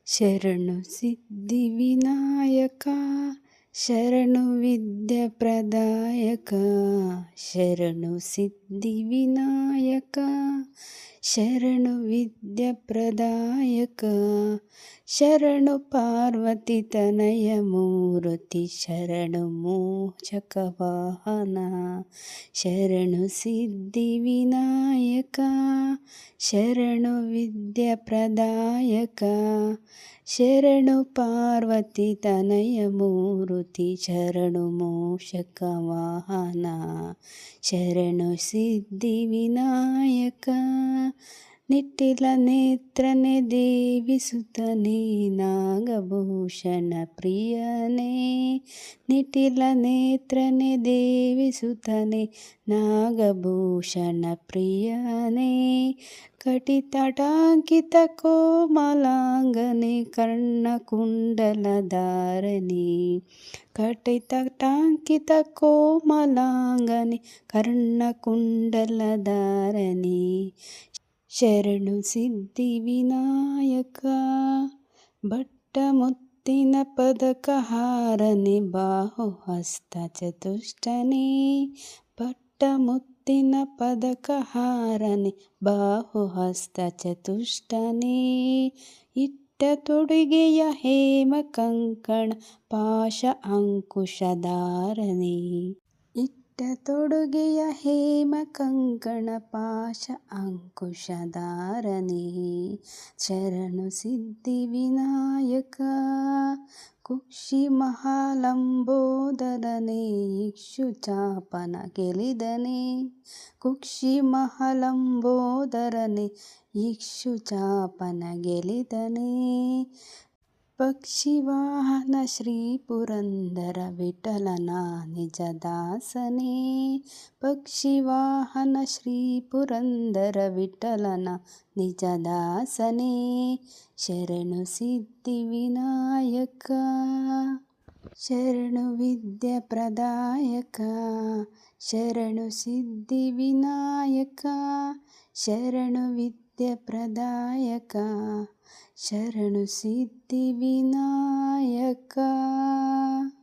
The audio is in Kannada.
ಶರಣು ಸಿದ್ಧಿವಿನಾಯಕ ಶರಣು ವಿದ್ಯಾಪ್ರದಾಯಕ ಶರಣು ಸಿದ್ಧಿವಿನಾಯಕ ಶರಣು ವಿದ್ಯಾಪ್ರದಾಯಕ ಶರಣು ಪಾರ್ವತಿ ತನಯ ಮೂರ್ತಿ ಶರಣು ಮೋಚಕ ವಾಹನ ಶರಣು ಸಿದ್ಧಿವಿನಾಯಕ ಶರಣು ವಿದ್ಯಾಪ್ರದಾಯಕ ಶರಣು ಪಾರ್ವತಿ ತನಯ ಮೂರ್ತಿ ಶರಣು ಮೋಷಕ ವಾಹನ ಶರಣು ಸಿದ್ಧಿವಿನಾಯಕ ನಿಟ್ಟಿಲ ನೇತ್ರನೆ ದೇವಿ ಸುತನೇ ನಾಗಭೂಷಣ ಪ್ರಿಯನೇ ನಿಟ್ಟಿಲ ನೇತ್ರನೆ ದೇವಿ ಸುತನೇ ನಾಗಭೂಷಣ ಪ್ರಿಯನೇ ಕಟಿತಟಾಂಕಿತ ಕೋಮಲಾಂಗನೆ ಕರ್ಣಕುಂಡಲಧಾರಣಿ ಕಟಿತಟಾಂಕಿತ ಕೋಮಲಾಂಗನೆ ಕರ್ಣಕುಂಡಲಧಾರಣಿ ಶರಣು ಸಿದ್ಧಿವಿನಾಯಕ ಬಟ್ಟ ಮುತ್ತಿನ ಪದಕ ಹಾರನೆ ಬಾಹುಹಸ್ತ ಚತುಷ್ಟನೇ ಬಟ್ಟ ಮುತ್ತಿನ ಪದಕ ಹಾರನೆ ಬಾಹುಹಸ್ತ ಚತುಷ್ಟನೇ ಇಟ್ಟ ತೊಡುಗೆಯ ಹೇಮ ಕಂಕಣ ಪಾಶ ಅಂಕುಶಧಾರಣೆ ಇಟ್ಟ ತೊಡುಗೆಯ ಹೇಮ ಕಂಕಣ ಪಾಶ ಅಂಕುಶಧಾರಣೆ ಶರಣು ಸಿದ್ಧಿವಿನಾಯಕ ಕುಕ್ಷಿ ಮಹಾಲಂಬೋದರನೇ ಇಕ್ಷುಚಾಪನ ಗೆಲಿದನೆ ಕುಕ್ಷಿ ಮಹಾಲಂಬೋದರನೇ ಇಕ್ಷುಚಾಪನ ಗೆಲಿದನೆ ಪಕ್ಷಿವಾಹನ ಶ್ರೀ ಪುರಂದರ ವಿಠಲನ ನಿಜದಾಸನೇ ಪಕ್ಷಿವಾಹನ ಶ್ರೀ ಪುರಂದರ ವಿಠಲನ ನಿಜದಾಸನೇ ಶರಣು ಸಿದ್ಧಿವಿನಾಯಕ ಶರಣು ವಿದ್ಯಾಪ್ರದಾಯಕ ಶರಣು ಸಿದ್ಧಿವಿನಾಯಕ ಶರಣು ವಿದ್ಯಾಪ್ರದಾಯಕ ಶರಣು ಸಿದ್ಧಿವಿನಾಯಕ